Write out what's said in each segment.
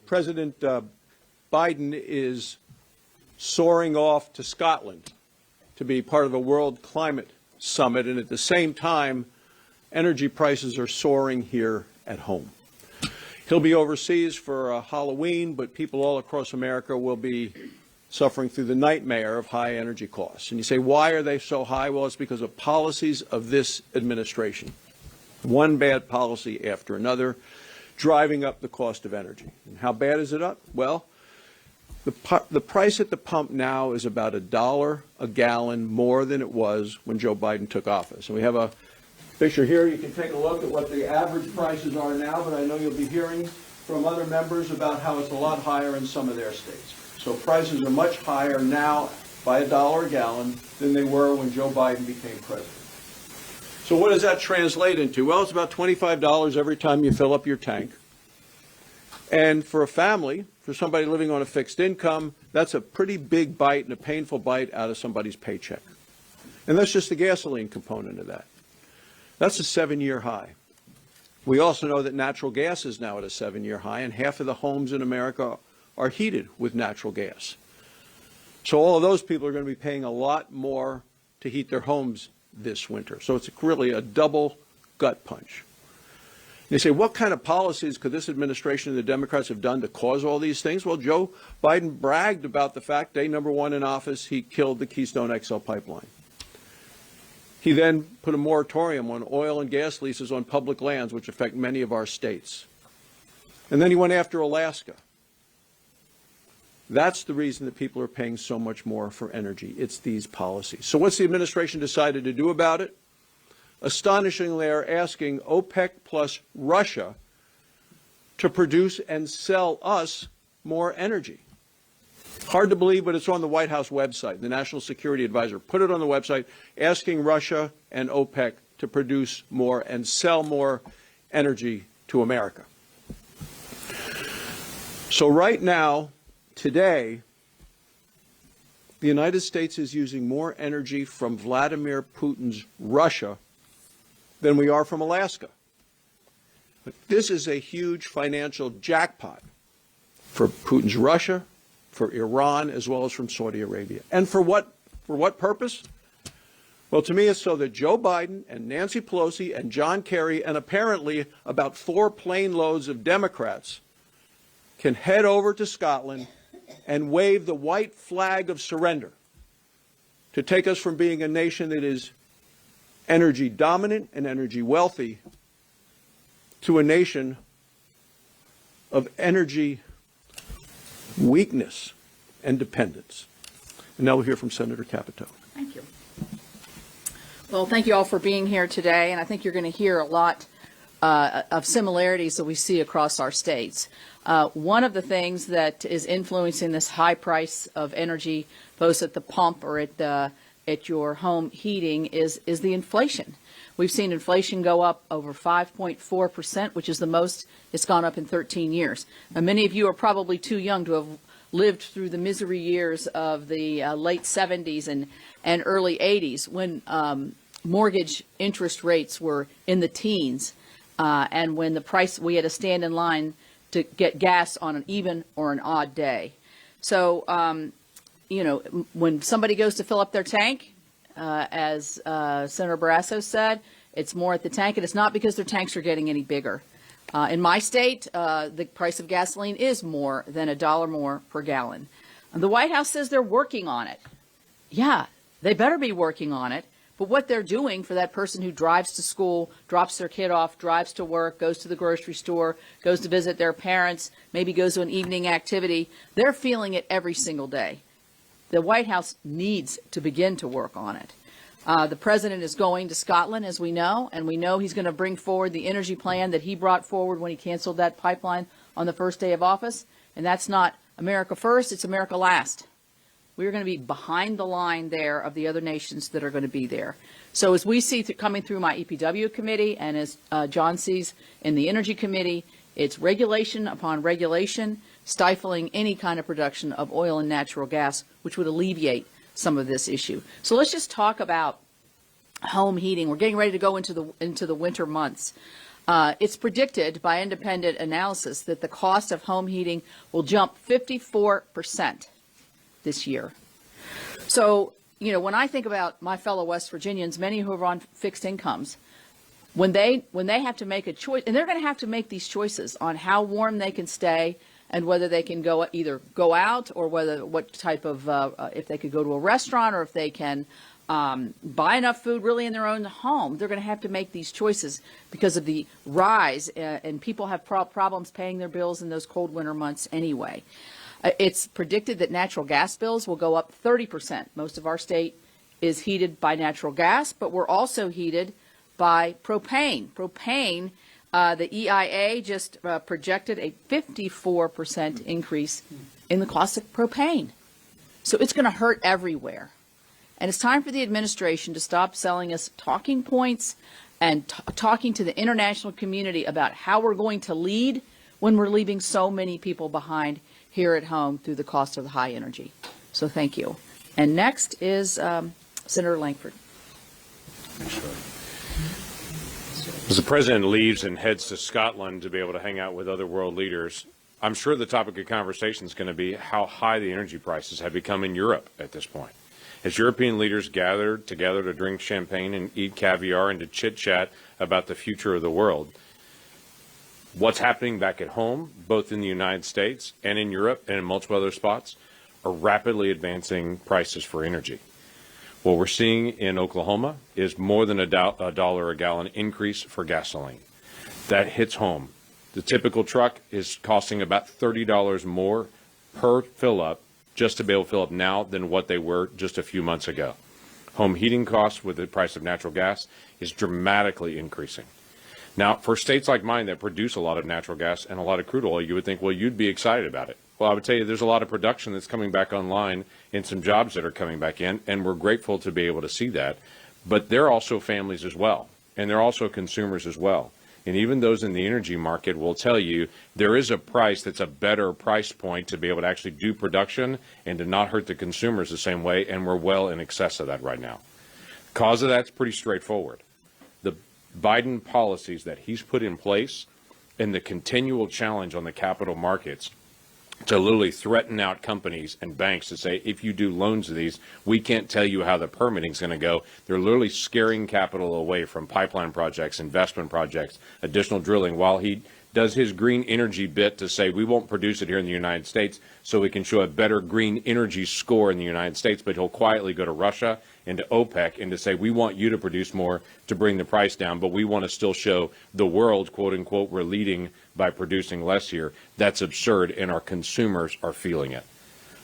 President Biden is soaring off to Scotland to be part of a World Climate Summit, and at the same time, energy prices are soaring here at home. He'll be overseas for Halloween, but people all across America will be suffering through the nightmare of high energy costs. And you say, why are they so high? Well, it's because of policies of this administration. One bad policy after another, driving up the cost of energy. And how bad is it up? Well, the price at the pump now is about $1 a gallon more than it was when Joe Biden took office. And we have a picture here. You can take a look at what the average prices are now, but I know you'll be hearing from other members about how it's a lot higher in some of their states. So prices are much higher now by $1 a gallon than they were when Joe Biden became president. So what does that translate into? Well, it's about $25 every time you fill up your tank. And for a family, for somebody living on a fixed income, that's a pretty big bite and a painful bite out of somebody's paycheck. And that's just the gasoline component of that. That's a 7-year high. We also know that natural gas is now at a 7-year high, and half of the homes in America are heated with natural gas. So all of those people are going to be paying a lot more to heat their homes this winter. So it's really a double gut punch. They say, what kind of policies could this administration and the Democrats have done to cause all these things? Well, Joe Biden bragged about the fact, day number 1 in office, he killed the Keystone XL pipeline. He then put a moratorium on oil and gas leases on public lands, which affect many of our states. And then he went after Alaska. That's the reason that people are paying so much more for energy. It's these policies. So what's the administration decided to do about it? Astonishingly, they're asking OPEC plus Russia to produce and sell us more energy. Hard to believe, but it's on the White House website. The National Security Advisor put it on the website, asking Russia and OPEC to produce more and sell more energy to America. So right now, today, the United States is using more energy from Vladimir Putin's Russia than we are from Alaska. But this is a huge financial jackpot for Putin's Russia, for Iran, as well as from Saudi Arabia. And for what purpose? Well, to me, it's so that Joe Biden and Nancy Pelosi and John Kerry and apparently about 4 plane loads of Democrats can head over to Scotland and wave the white flag of surrender to take us from being a nation that is energy dominant and energy wealthy to a nation of energy weakness and dependence. And now we'll hear from Senator Capito. Thank you. Well, thank you all for being here today, and I think you're going to hear a lot of similarities that we see across our states. One of the things that is influencing this high price of energy, both at the pump or at your home heating, is the inflation. We've seen inflation go up over 5.4%, which is the most it's gone up in 13 years. Now, many of you are probably too young to have lived through the misery years of the late 70s and early 80s when mortgage interest rates were in the teens, and when the price we had to stand in line to get gas on an even or an odd day. So, you know, when somebody goes to fill up their tank, as Senator Barrasso said, it's more at the tank, and it's not because their tanks are getting any bigger. In my state, the price of gasoline is more than $1 more per gallon. And the White House says they're working on it. Yeah, they better be working on it. But what they're doing for that person who drives to school, drops their kid off, drives to work, goes to the grocery store, goes to visit their parents, maybe goes to an evening activity, they're feeling it every single day. The White House needs to begin to work on it. The president is going to Scotland, as we know, and we know he's going to bring forward the energy plan that he brought forward when he canceled that pipeline on the first day of office. And that's not America first, it's America last. We're going to be behind the line there of the other nations that are going to be there. So as we see coming through my EPW committee, and as John sees in the Energy Committee, it's regulation upon regulation, stifling any kind of production of oil and natural gas, which would alleviate some of this issue. So let's just talk about home heating. We're getting ready to go into the winter months. It's predicted by independent analysis that the cost of home heating will jump 54% this year. So, when I think about my fellow West Virginians, many who are on fixed incomes, when they have to make a choice, and they're going to have to make these choices on how warm they can stay and whether they can either go out or what type of, if they could go to a restaurant or if they can buy enough food really in their own home, they're going to have to make these choices because of the rise, and people have problems paying their bills in those cold winter months anyway. It's predicted that natural gas bills will go up 30%. Most of our state is heated by natural gas, but we're also heated by propane. Propane, the EIA just projected a 54% increase in the cost of propane. So it's going to hurt everywhere. And it's time for the administration to stop selling us talking points and talking to the international community about how we're going to lead when we're leaving so many people behind here at home through the cost of the high energy. So thank you. And next is Senator Langford. As the president leaves and heads to Scotland to be able to hang out with other world leaders, I'm sure the topic of conversation is going to be how high the energy prices have become in Europe at this point. As European leaders gather together to drink champagne and eat caviar and to chit-chat about the future of the world, what's happening back at home, both in the United States and in Europe and in multiple other spots, are rapidly advancing prices for energy. What we're seeing in Oklahoma is more than $1 a gallon increase for gasoline. That hits home. The typical truck is costing about $30 more per fill-up just to be able to fill up now than what they were just a few months ago. Home heating costs with the price of natural gas is dramatically increasing. Now, for states like mine that produce a lot of natural gas and a lot of crude oil, you would think, well, you'd be excited about it. Well, I would tell you there's a lot of production that's coming back online and some jobs that are coming back in, and we're grateful to be able to see that. But they're also families as well, and they're also consumers as well. And even those in the energy market will tell you there is a price that's a better price point to be able to actually do production and to not hurt the consumers the same way, and we're well in excess of that right now. The cause of that's pretty straightforward. The Biden policies that he's put in place and the continual challenge on the capital markets to literally threaten out companies and banks to say, if you do loans to these, we can't tell you how the permitting is going to go. They're literally scaring capital away from pipeline projects, investment projects, additional drilling, while he does his green energy bit to say we won't produce it here in the United States so we can show a better green energy score in the United States, but he'll quietly go to Russia and to OPEC and to say we want you to produce more to bring the price down, but we want to still show the world, quote unquote, we're leading by producing less here. That's absurd, and our consumers are feeling it.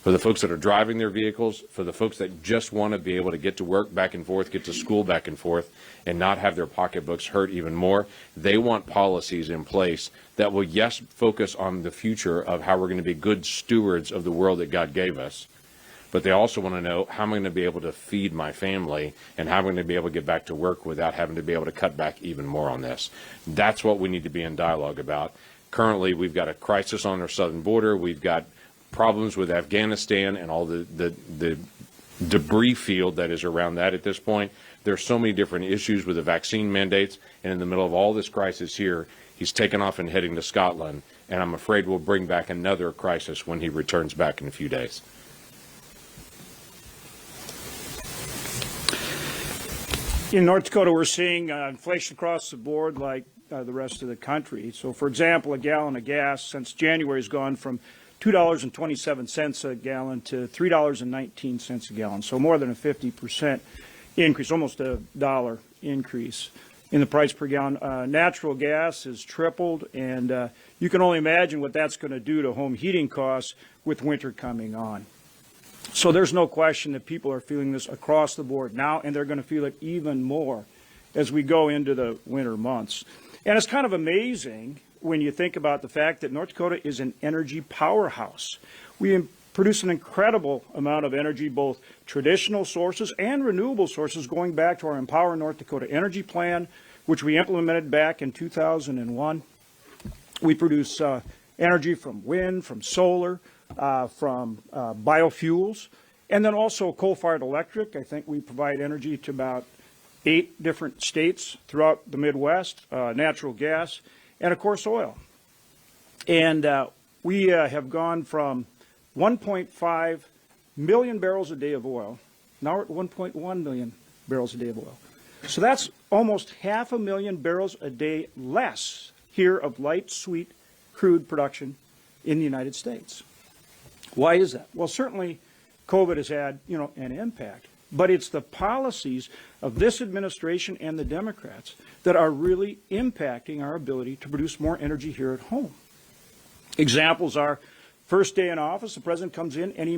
For the folks that are driving their vehicles, for the folks that just want to be able to get to work back and forth, get to school back and forth, and not have their pocketbooks hurt even more, they want policies in place that will, yes, focus on the future of how we're going to be good stewards of the world that God gave us, but they also want to know how am I going to be able to feed my family and how am I going to be able to get back to work without having to be able to cut back even more on this. That's what we need to be in dialogue about. Currently, we've got a crisis on our southern border. We've got problems with Afghanistan and all the debris field that is around that at this point. There's so many different issues with the vaccine mandates, and in the middle of all this crisis here, he's taken off and heading to Scotland, and I'm afraid we'll bring back another crisis when he returns back in a few days. In North Dakota, we're seeing inflation across the board like the rest of the country. So, for example, a gallon of gas since January has gone from $2.27 a gallon to $3.19 a gallon. So more than a 50% increase, almost a dollar increase in the price per gallon. Natural gas has tripled, and you can only imagine what that's going to do to home heating costs with winter coming on. So there's no question that people are feeling this across the board now, and they're going to feel it even more as we go into the winter months. And it's kind of amazing when you think about the fact that North Dakota is an energy powerhouse. We produce an incredible amount of energy, both traditional sources and renewable sources, going back to our Empower North Dakota Energy Plan, which we implemented back in 2001. We produce energy from wind, from solar, from biofuels, and then also coal-fired electric. I think we provide energy to about 8 different states throughout the Midwest, natural gas, and of course oil. And we have gone from 1.5 million barrels a day of oil. Now we're at 1.1 million barrels a day of oil. So that's almost 500,000 barrels a day less here of light sweet crude production in the United States. Why is that? Well, certainly COVID has had, an impact, but it's the policies of this administration and the Democrats that are really impacting our ability to produce more energy here at home. Examples are, first day in office, the president comes in and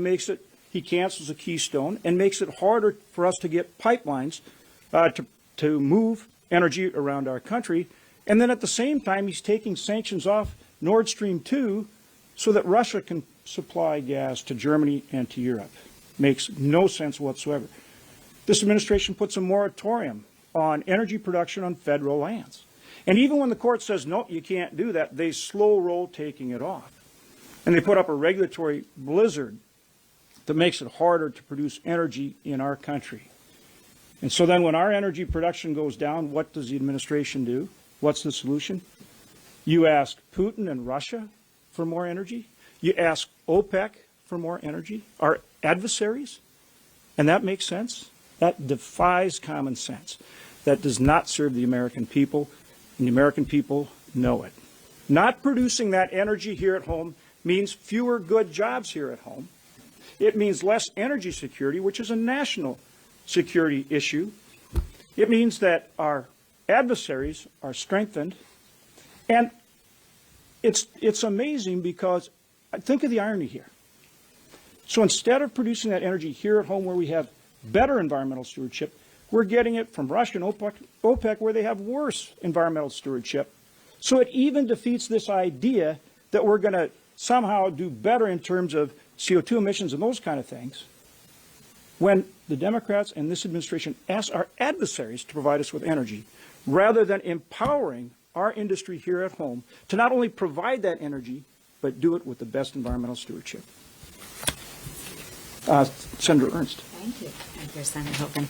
he cancels a Keystone and makes it harder for us to get pipelines to move energy around our country. And then at the same time, he's taking sanctions off Nord Stream 2 so that Russia can supply gas to Germany and to Europe. Makes no sense whatsoever. This administration puts a moratorium on energy production on federal lands. And even when the court says, no, you can't do that, they slow roll taking it off. And they put up a regulatory blizzard that makes it harder to produce energy in our country. And so then when our energy production goes down, what does the administration do? What's the solution? You ask Putin and Russia for more energy. You ask OPEC for more energy, our adversaries. And that makes sense. That defies common sense. That does not serve the American people, and the American people know it. Not producing that energy here at home means fewer good jobs here at home. It means less energy security, which is a national security issue. It means that our adversaries are strengthened. And it's amazing because think of the irony here. So instead of producing that energy here at home where we have better environmental stewardship, we're getting it from Russia and OPEC where they have worse environmental stewardship. So it even defeats this idea that we're going to somehow do better in terms of CO2 emissions and those kind of things, when the Democrats and this administration ask our adversaries to provide us with energy, rather than empowering our industry here at home to not only provide that energy, but do it with the best environmental stewardship. Senator Ernst. Thank you. Thank you, Senator Hogan.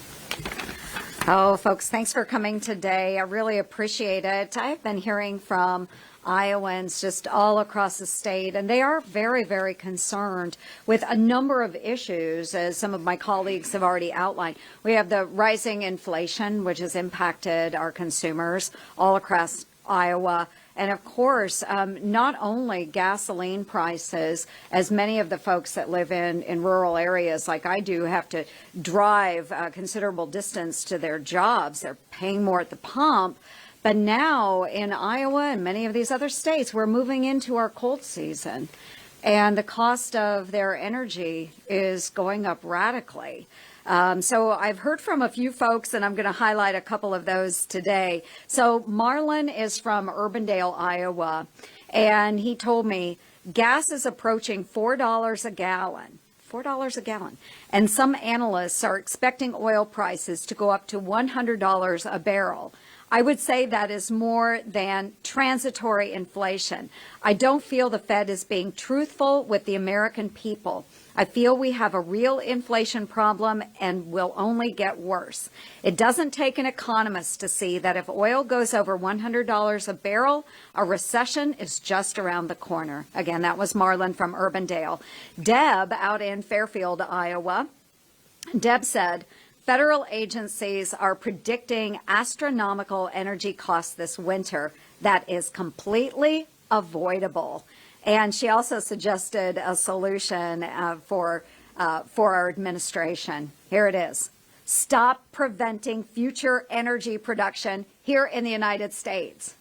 Oh, folks, thanks for coming today. I really appreciate it. I've been hearing from Iowans just all across the state, and they are very, very concerned with a number of issues, as some of my colleagues have already outlined. We have the rising inflation, which has impacted our consumers all across Iowa. And of course, not only gasoline prices, as many of the folks that live in rural areas like I do have to drive a considerable distance to their jobs. They're paying more at the pump. But now in Iowa and many of these other states, we're moving into our cold season. And the cost of their energy is going up radically. So I've heard from a few folks, and I'm going to highlight a couple of those today. So Marlon is from Urbandale, Iowa, and he told me gas is approaching $4 a gallon. $4 a gallon. And some analysts are expecting oil prices to go up to $100 a barrel. I would say that is more than transitory inflation. I don't feel the Fed is being truthful with the American people. I feel we have a real inflation problem and will only get worse. It doesn't take an economist to see that if oil goes over $100 a barrel, a recession is just around the corner. Again, that was Marlon from Urbandale. Deb out in Fairfield, Iowa. Deb said, federal agencies are predicting astronomical energy costs this winter that is completely avoidable. And she also suggested a solution for our administration. Here it is. Stop preventing future energy production here in the United States.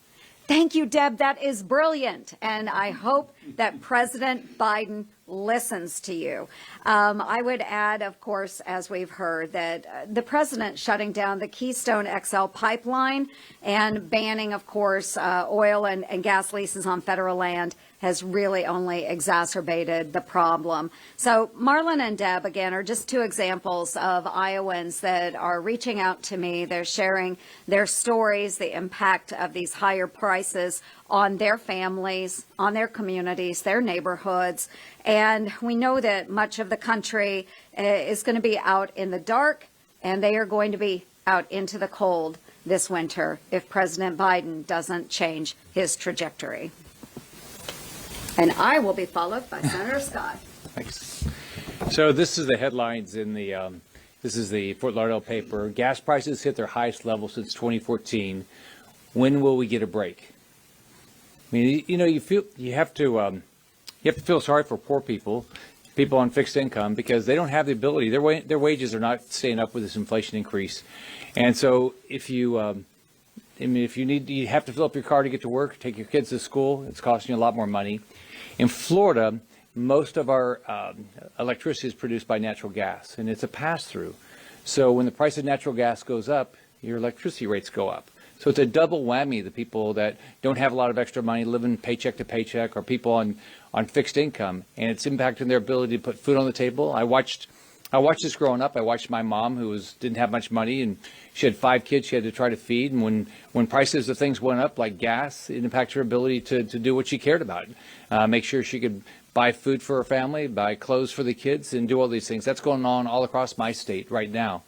Thank you, Deb. That is brilliant. And I hope that President Biden listens to you. I would add, of course, as we've heard, that the president shutting down the Keystone XL pipeline and banning, of course, oil and gas leases on federal land has really only exacerbated the problem. So Marlon and Deb, again, are just two examples of Iowans that are reaching out to me. They're sharing their stories, the impact of these higher prices on their families, on their communities, their neighborhoods. And we know that much of the country is going to be out in the dark, and they are going to be out into the cold this winter if President Biden doesn't change his trajectory. And I will be followed by Senator Scott. Thanks. So this is the headlines in the this is the Fort Lauderdale paper. Gas prices hit their highest level since 2014. When will we get a break? I mean, you know, you have to feel sorry for poor people on fixed income, because they don't have the ability. Their wages are not staying up with this inflation increase, and so if you you have to fill up your car to get to work, take your kids to school, it's costing you a lot more money. In Florida, most of our electricity is produced by natural gas, and it's a pass-through. So when the price of natural gas goes up, your electricity rates go up. So it's a double whammy. The people that don't have a lot of extra money, living paycheck to paycheck, or people on fixed income, and it's impacting their ability to put food on the table. I watched this growing up. I watched my mom, who didn't have much money, and she had 5 kids she had to try to feed. And when prices of things went up, like gas, it impacted her ability to do what she cared about, make sure she could buy food for her family, buy clothes for the kids, and do all these things. That's going on all across my state right now.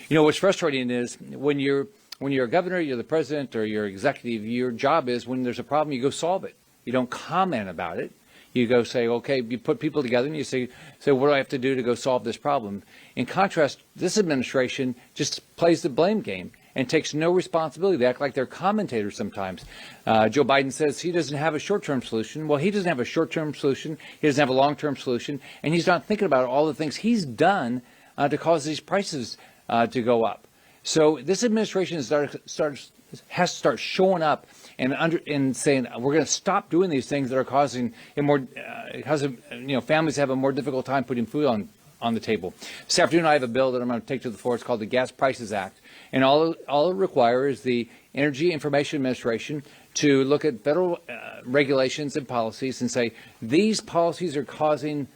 You know, what's frustrating is when you're a governor, you're the president, or you're executive, your job is, when there's a problem, you go solve it. You don't comment about it. You go say, okay, you put people together and you say, what do I have to do to go solve this problem? In contrast, this administration just plays the blame game and takes no responsibility. They act like they're commentators sometimes. Joe Biden says he doesn't have a short-term solution. Well, he doesn't have a short-term solution. He doesn't have a long-term solution. And he's not thinking about all the things he's done to cause these prices to go up. So this administration has to start showing up and saying, we're going to stop doing these things that are causing families to have a more difficult time putting food on the table. This afternoon, I have a bill that I'm going to take to the floor. It's called the Gas Prices Act. And all it requires is the Energy Information Administration to look at federal regulations and policies and say, these policies are causing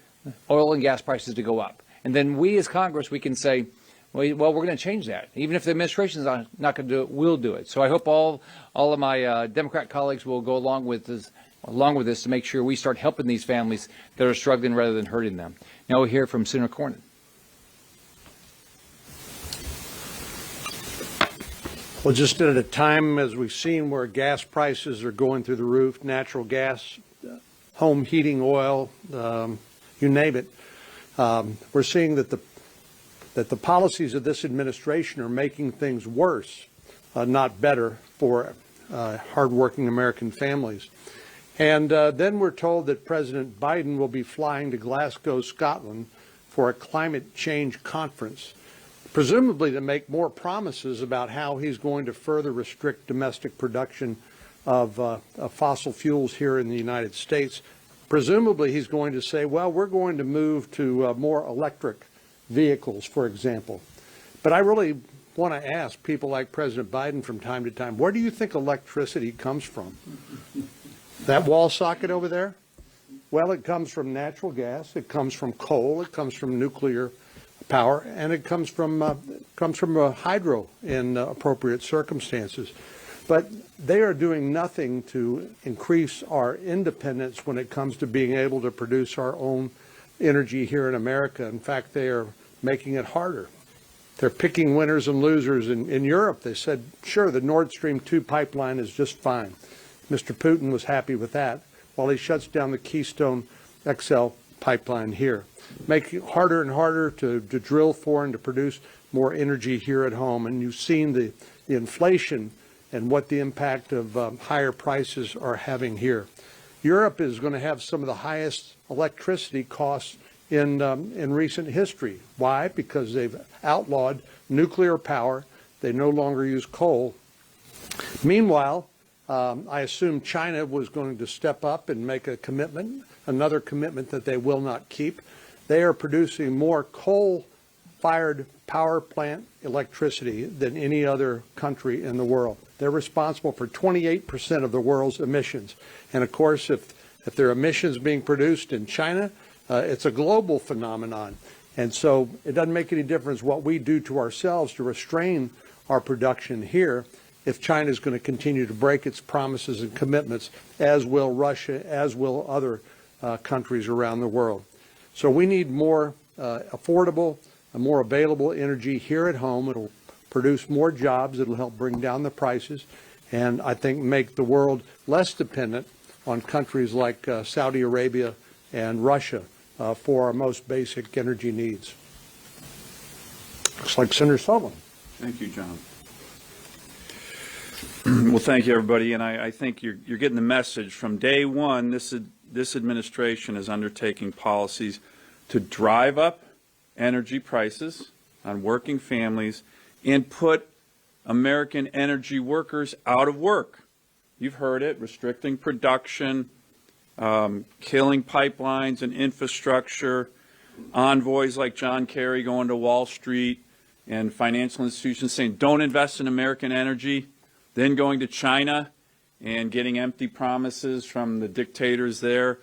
oil and gas prices to go up. And then we as Congress, we can say, well, we're going to change that. Even if the administration is not going to do it, we'll do it. So I hope all of my Democrat colleagues will go along with this to make sure we start helping these families that are struggling rather than hurting them. Now we'll hear from Senator Cornyn. Well, just at a time, as we've seen, where gas prices are going through the roof, natural gas, home heating oil, you name it, we're seeing that the policies of this administration are making things worse, not better, for hardworking American families. And then we're told that President Biden will be flying to Glasgow, Scotland, for a climate change conference, presumably to make more promises about how he's going to further restrict domestic production of fossil fuels here in the United States. Presumably he's going to say, well, we're going to move to more electric vehicles, for example. But I really want to ask people like President Biden from time to time, where do you think electricity comes from? That wall socket over there? Well, it comes from natural gas, it comes from coal, it comes from nuclear power, and it comes from hydro in appropriate circumstances. But they are doing nothing to increase our independence when it comes to being able to produce our own energy here in America. In fact, they are making it harder. They're picking winners and losers. In Europe, they said, sure, the Nord Stream 2 pipeline is just fine. Mr. Putin was happy with that, while he shuts down the Keystone XL pipeline here, making it harder and harder to drill for and to produce more energy here at home. And you've seen the inflation and what the impact of higher prices are having here. Europe is going to have some of the highest electricity costs in recent history. Why? Because they've outlawed nuclear power. They no longer use coal. Meanwhile, I assume China was going to step up and make a commitment, another commitment that they will not keep. They are producing more coal-fired power plant electricity than any other country in the world. They're responsible for 28% of the world's emissions. And of course, if there are emissions being produced in China, it's a global phenomenon. And so it doesn't make any difference what we do to ourselves to restrain our production here if China is going to continue to break its promises and commitments, as will Russia, as will other countries around the world. So we need more affordable and more available energy here at home. It'll produce more jobs. It'll help bring down the prices, and I think make the world less dependent on countries like Saudi Arabia and Russia for our most basic energy needs. Looks like Senator Sullivan. Thank you, John. Well, thank you, everybody. And I think you're getting the message. From day one, this administration is undertaking policies to drive up energy prices on working families and put American energy workers out of work. You've heard it, restricting production, killing pipelines and infrastructure, envoys like John Kerry going to Wall Street and financial institutions saying, don't invest in American energy, then going to China and getting empty promises from the dictators there.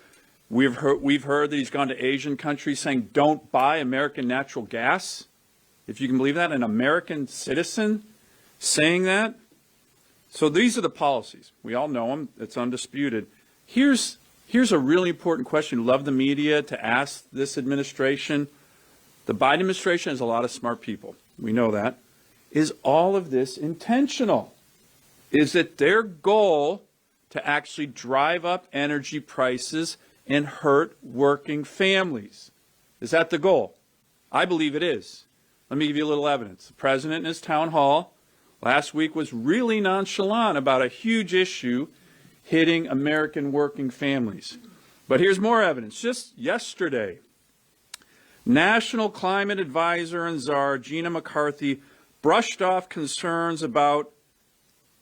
We've heard that he's gone to Asian countries saying, don't buy American natural gas. If you can believe that, an American citizen saying that. So these are the policies. We all know them. It's undisputed. Here's a really important question. Love the media to ask this administration. The Biden administration has a lot of smart people. We know that. Is all of this intentional? Is it their goal to actually drive up energy prices and hurt working families? Is that the goal? I believe it is. Let me give you a little evidence. The president in his town hall last week was really nonchalant about a huge issue hitting American working families. But here's more evidence. Just yesterday, National Climate Advisor and czar Gina McCarthy brushed off concerns about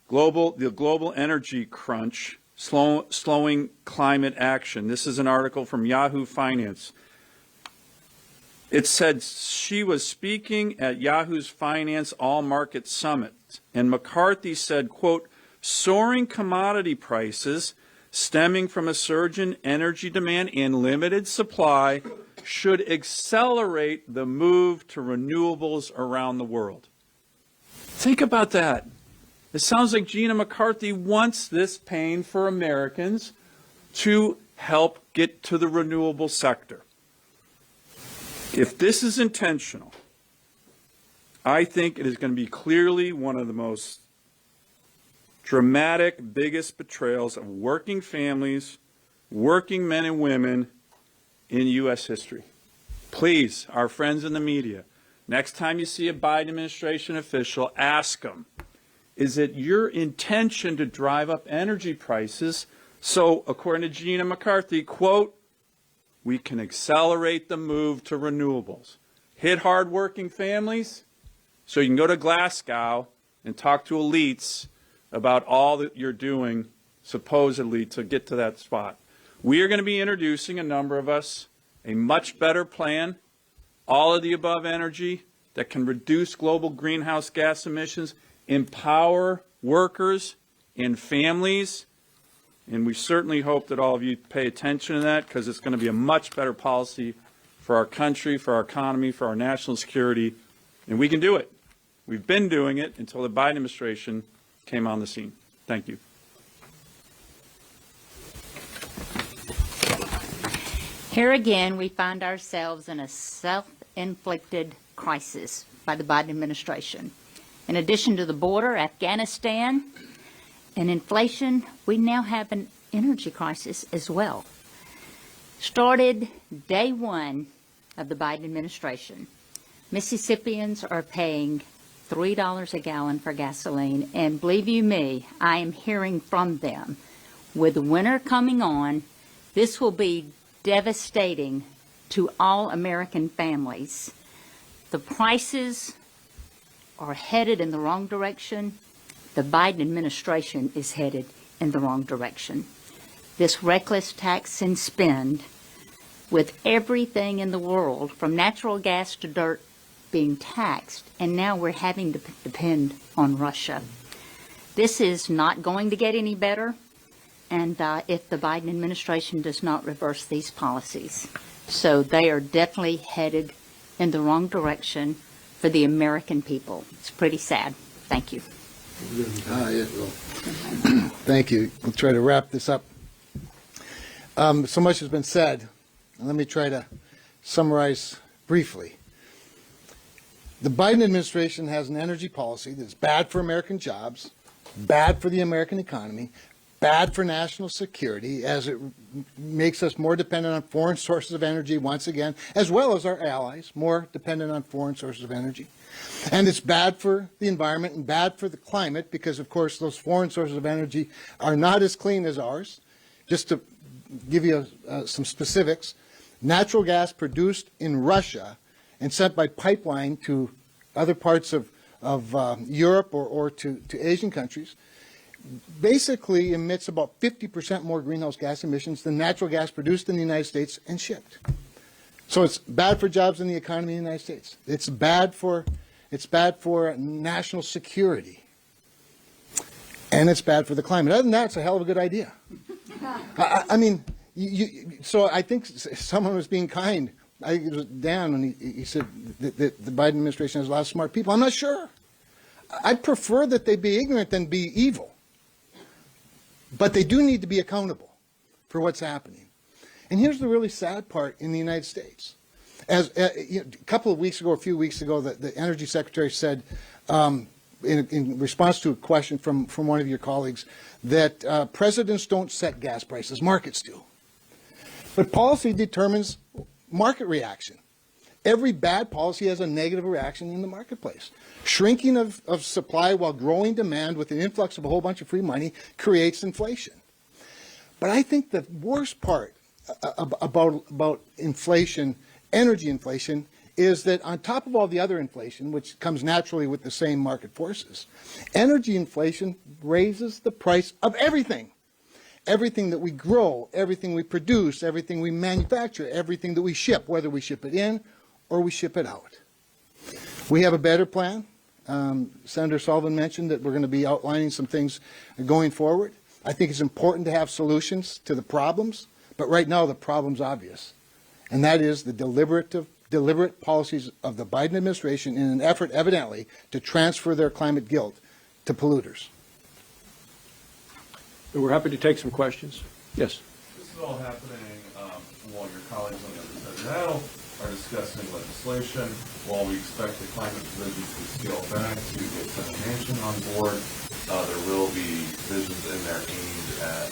the global energy crunch slowing climate action. This is an article from Yahoo Finance. It said she was speaking at Yahoo's Finance All Market Summit, and McCarthy said, quote, soaring commodity prices stemming from a surge in energy demand and limited supply should accelerate the move to renewables around the world. Think about that. It sounds like Gina McCarthy wants this pain for Americans to help get to the renewable sector. If this is intentional, I think it is going to be clearly one of the most dramatic, biggest betrayals of working families, working men and women in U.S. history. Please, our friends in the media, next time you see a Biden administration official, ask them, is it your intention to drive up energy prices so, according to Gina McCarthy, quote, we can accelerate the move to renewables, hit hard-working families so you can go to Glasgow and talk to elites about all that you're doing, supposedly, to get to that spot. We are going to be introducing, a number of us, a much better plan, all of the above energy that can reduce global greenhouse gas emissions, empower workers and families, and we certainly hope that all of you pay attention to that, because it's going to be a much better policy for our country, for our economy, for our national security, and we can do it. We've been doing it until the Biden administration came on the scene. Thank you. Here again, we find ourselves in a self-inflicted crisis by the Biden administration. In addition to the border, Afghanistan, and inflation, we now have an energy crisis as well. Started day one of the Biden administration. Mississippians are paying $3 a gallon for gasoline, and believe you me, I am hearing from them. With winter coming on, this will be devastating to all American families. The prices are headed in the wrong direction. The Biden administration is headed in the wrong direction. This reckless tax and spend, with everything in the world, from natural gas to dirt, being taxed, and now we're having to depend on Russia. This is not going to get any better, and if the Biden administration does not reverse these policies. So they are definitely headed in the wrong direction for the American people. It's pretty sad. Thank you. Thank you. We'll try to wrap this up. So much has been said. Let me try to summarize briefly. The Biden administration has an energy policy that's bad for American jobs, bad for the American economy, bad for national security, as it makes us more dependent on foreign sources of energy once again, as well as our allies, more dependent on foreign sources of energy. And it's bad for the environment and bad for the climate because, of course, those foreign sources of energy are not as clean as ours. Just to give you some specifics, natural gas produced in Russia and sent by pipeline to other parts of Europe or to Asian countries basically emits about 50% more greenhouse gas emissions than natural gas produced in the United States and shipped. So it's bad for jobs in the economy in the United States. It's bad for national security. And it's bad for the climate. Other than that, it's a hell of a good idea. I mean, so I think someone was being kind. I think it was Dan when he said that the Biden administration has a lot of smart people. I'm not sure. I'd prefer that they be ignorant than be evil. But they do need to be accountable for what's happening. And here's the really sad part in the United States. As a couple of weeks ago, a few weeks ago, the Energy Secretary said, in response to a question from one of your colleagues, that presidents don't set gas prices, markets do. But policy determines market reaction. Every bad policy has a negative reaction in the marketplace. Shrinking of supply while growing demand with an influx of a whole bunch of free money creates inflation. But I think the worst part about inflation, energy inflation, is that on top of all the other inflation, which comes naturally with the same market forces, energy inflation raises the price of everything. Everything that we grow, everything we produce, everything we manufacture, everything that we ship, whether we ship it in or we ship it out. We have a better plan. Senator Sullivan mentioned that we're going to be outlining some things going forward. I think it's important to have solutions to the problems, but right now the problem's obvious, and that is the deliberate policies of the Biden administration in an effort, evidently, to transfer their climate guilt to polluters. We're happy to take some questions. Yes. This is all happening while your colleagues on the other side of the aisle are discussing legislation, while we expect the climate provisions to scale back to get Senate Manchin on board. There will be provisions in there aimed at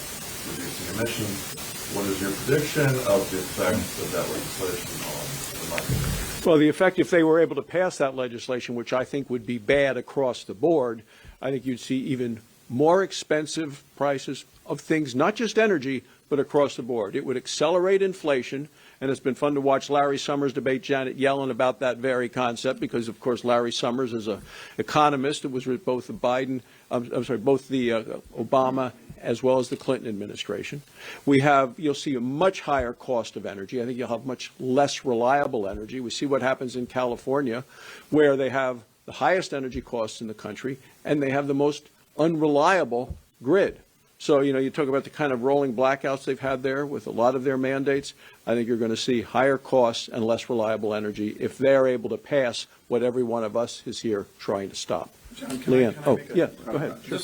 reducing emissions. What is your prediction of the effects of that legislation on the market? Well, the effect, if they were able to pass that legislation, which I think would be bad across the board, I think you'd see even more expensive prices of things, not just energy, but across the board. It would accelerate inflation, and it's been fun to watch Larry Summers debate Janet Yellen about that very concept, because, of course, Larry Summers is an economist. It was with both the both the Obama as well as the Clinton administration. You'll see a much higher cost of energy. I think you'll have much less reliable energy. We see what happens in California, where they have the highest energy costs in the country, and they have the most unreliable grid. So, you talk about the kind of rolling blackouts they've had there with a lot of their mandates. I think you're going to see higher costs and less reliable energy if they're able to pass what every one of us is here trying to stop. John, Leanne. Go ahead. Sure.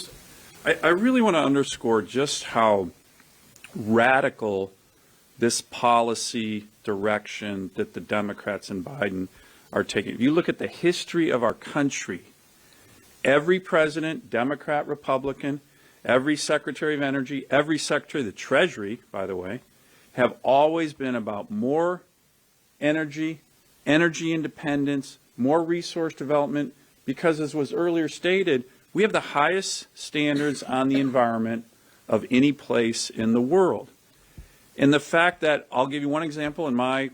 I really want to underscore just how radical this policy direction that the Democrats and Biden are taking. If you look at the history of our country, every president, Democrat, Republican, every Secretary of Energy, every Secretary of the Treasury, by the way, have always been about more energy, energy independence, more resource development, because as was earlier stated, we have the highest standards on the environment of any place in the world. And the fact that, I'll give you one example in my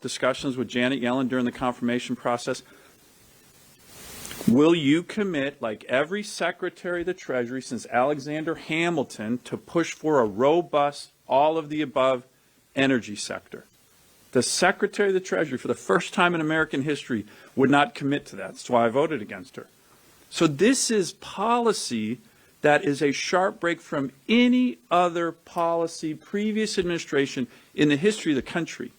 discussions with Janet Yellen during the confirmation process. Will you commit, like every Secretary of the Treasury since Alexander Hamilton, to push for a robust, all-of-the-above energy sector? The Secretary of the Treasury, for the first time in American history, would not commit to that. That's why I voted against her. So this is policy that is a sharp break from any other policy, previous administration in the history of the country.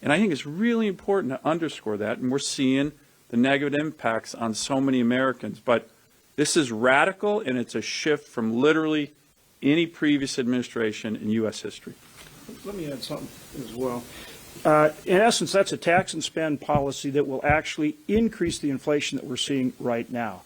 And I think it's really important to underscore that, and we're seeing the negative impacts on so many Americans. But this is radical, and it's a shift from literally any previous administration in U.S. history. Let me add something as well. In essence, that's a tax and spend policy that will actually increase the inflation that we're seeing right now.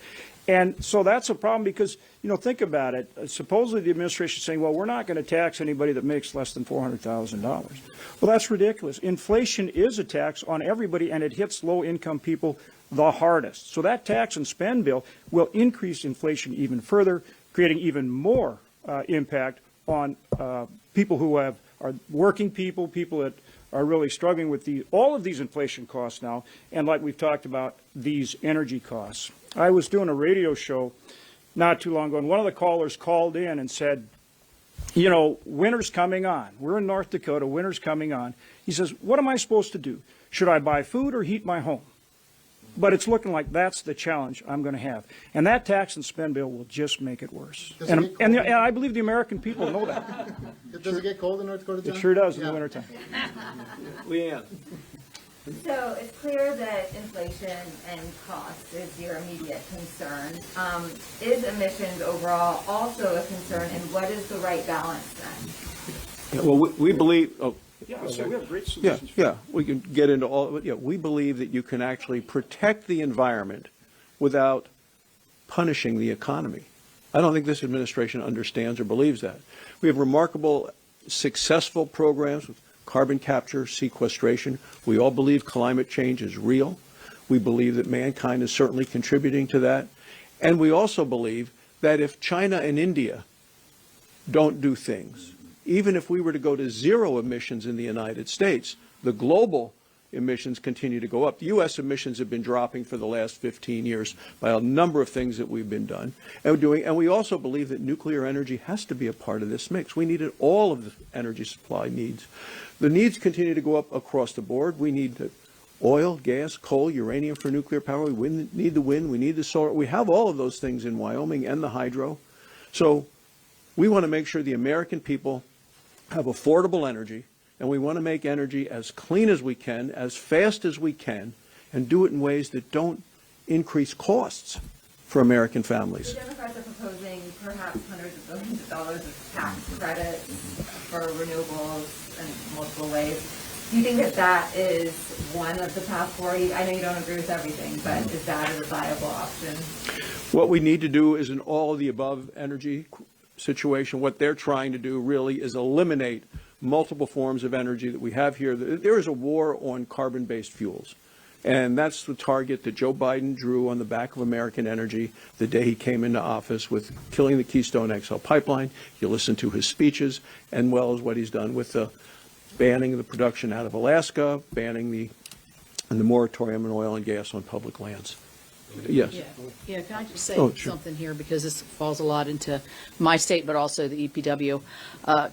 And so that's a problem because, think about it. Supposedly the administration is saying, well, we're not going to tax anybody that makes less than $400,000. Well, that's ridiculous. Inflation is a tax on everybody, and it hits low-income people the hardest. So that tax and spend bill will increase inflation even further, creating even more impact on people who are working people that are really struggling with all of these inflation costs now, and like we've talked about, these energy costs. I was doing a radio show not too long ago, and one of the callers called in and said, winter's coming on. We're in North Dakota, winter's coming on. He says, what am I supposed to do? Should I buy food or heat my home? But it's looking like that's the challenge I'm going to have. And that tax and spend bill will just make it worse. And I believe the American people know that. Does it get cold in North Dakota, John? It sure does in the wintertime. Leanne. So it's clear that inflation and cost is your immediate concern. Is emissions overall also a concern, and what is the right balance then? Yeah, well, we believe. Yeah, so we have great solutions. Yeah, we can get into all of it. Yeah, we believe that you can actually protect the environment without punishing the economy. I don't think this administration understands or believes that. We have remarkable, successful programs with carbon capture, sequestration. We all believe climate change is real. We believe that mankind is certainly contributing to that. And we also believe that if China and India don't do things, even if we were to go to zero emissions in the United States, the global emissions continue to go up. The U.S. emissions have been dropping for the last 15 years by a number of things that we've been doing. And we also believe that nuclear energy has to be a part of this mix. We needed all of the energy supply needs. The needs continue to go up across the board. We need oil, gas, coal, uranium for nuclear power. We need the wind. We need the solar. We have all of those things in Wyoming and the hydro. So we want to make sure the American people have affordable energy, and we want to make energy as clean as we can, as fast as we can, and do it in ways that don't increase costs for American families. The Democrats are proposing perhaps hundreds of billions of dollars of tax credits for renewables in multiple ways. Do you think that that is one of the paths forward? I know you don't agree with everything, but is that a viable option? What we need to do is an all of the above energy situation. What they're trying to do really is eliminate multiple forms of energy that we have here. There is a war on carbon-based fuels. And that's the target that Joe Biden drew on the back of American energy the day he came into office with killing the Keystone XL pipeline. You listen to his speeches, and well as what he's done with the banning the production out of Alaska, banning the moratorium on oil and gas on public lands. Yes. Yeah, can I just say Oh, sure. something here, because this falls a lot into my state, but also the EPW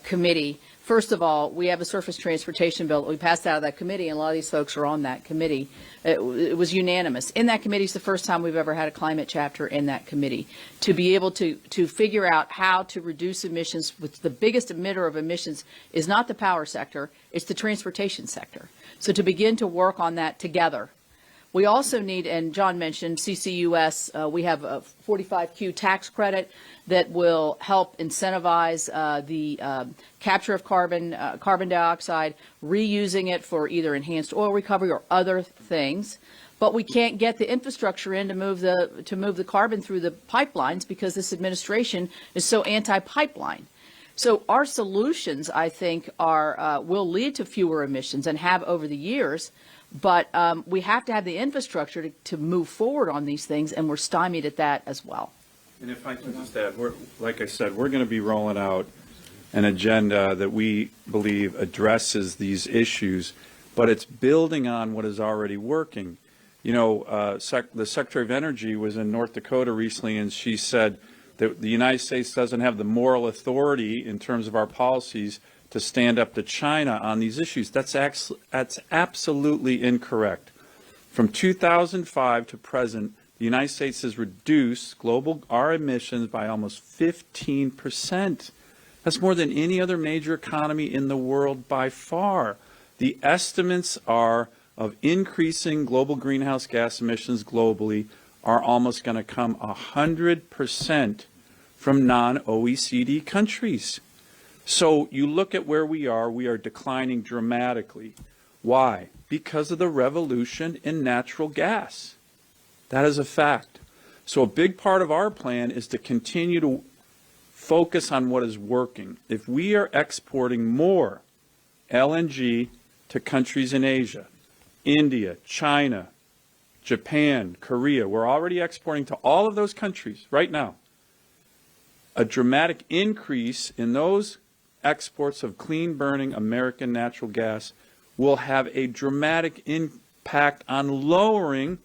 committee. First of all, we have a surface transportation bill that we passed out of that committee, and a lot of these folks are on that committee. It was unanimous. In that committee, it's the first time we've ever had a climate chapter in that committee. To be able to figure out how to reduce emissions, which the biggest emitter of emissions is not the power sector, it's the transportation sector. So to begin to work on that together. We also need, and John mentioned CCUS, we have a 45Q tax credit that will help incentivize the capture of carbon dioxide, reusing it for either enhanced oil recovery or other things. But we can't get the infrastructure in to move the carbon through the pipelines because this administration is so anti-pipeline. So our solutions, I think, will lead to fewer emissions and have over the years. But we have to have the infrastructure to move forward on these things, and we're stymied at that as well. And if I can just add, like I said, we're going to be rolling out an agenda that we believe addresses these issues, but it's building on what is already working. You know, the Secretary of Energy was in North Dakota recently, and she said that the United States doesn't have the moral authority in terms of our policies to stand up to China on these issues. That's absolutely incorrect. From 2005 to present, the United States has reduced our emissions by almost 15%. That's more than any other major economy in the world by far. The estimates are of increasing global greenhouse gas emissions globally are almost going to come 100% from non-OECD countries. So you look at where we are declining dramatically. Why? Because of the revolution in natural gas. That is a fact. So a big part of our plan is to continue to focus on what is working. If we are exporting more LNG to countries in Asia, India, China, Japan, Korea, we're already exporting to all of those countries right now. A dramatic increase in those exports of clean burning American natural gas will have a dramatic impact on lowering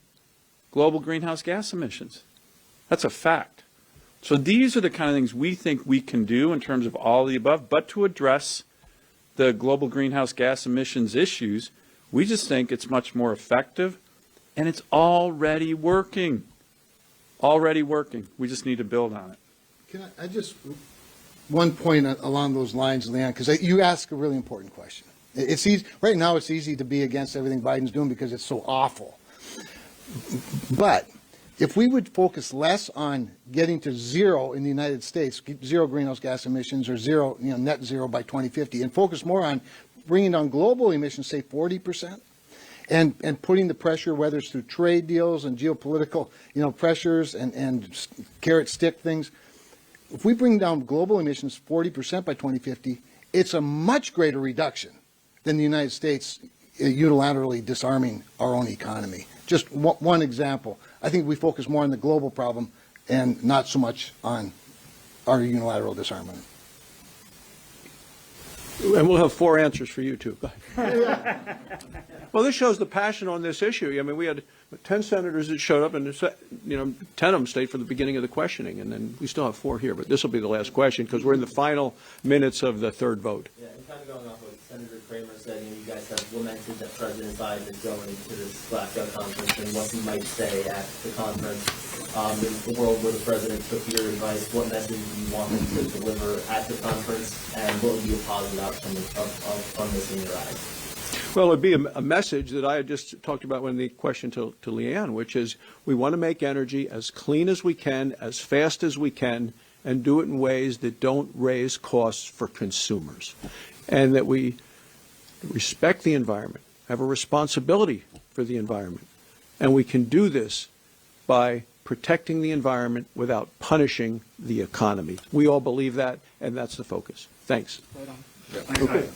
global greenhouse gas emissions. That's a fact. So these are the kind of things we think we can do in terms of all of the above, but to address the global greenhouse gas emissions issues, we just think it's much more effective, and it's already working. Already working. We just need to build on it. Can I just, one point along those lines, Leon, because you ask a really important question. It's easy, right now it's easy to be against everything Biden's doing because it's so awful. But if we would focus less on getting to zero in the United States, zero greenhouse gas emissions or zero, net zero by 2050, and focus more on bringing down global emissions, say 40%, and putting the pressure, whether it's through trade deals and geopolitical, pressures and carrot stick things. If we bring down global emissions 40% by 2050, it's a much greater reduction than the United States unilaterally disarming our own economy. Just one example. I think we focus more on the global problem and not so much on our unilateral disarmament. And we'll have 4 answers for you, too. Well, this shows the passion on this issue. I mean, we had 10 senators that showed up, and 10 of them stayed for the beginning of the questioning, and then we still have 4 here. But this will be the last question because we're in the final minutes of the third vote. Yeah, and kind of going off what Senator Kramer said, you guys have lamented that President Biden is going to this Glasgow conference and what he might say at the conference. In the world where the president took your advice, what message do you want him to deliver at the conference, and what would be a positive outcome from this in your eyes? Well, it would be a message that I had just talked about in the question to Leanne, which is we want to make energy as clean as we can, as fast as we can, and do it in ways that don't raise costs for consumers. And that we respect the environment, have a responsibility for the environment. And we can do this by protecting the environment without punishing the economy. We all believe that, and that's the focus. Thanks. Thanks. Okay.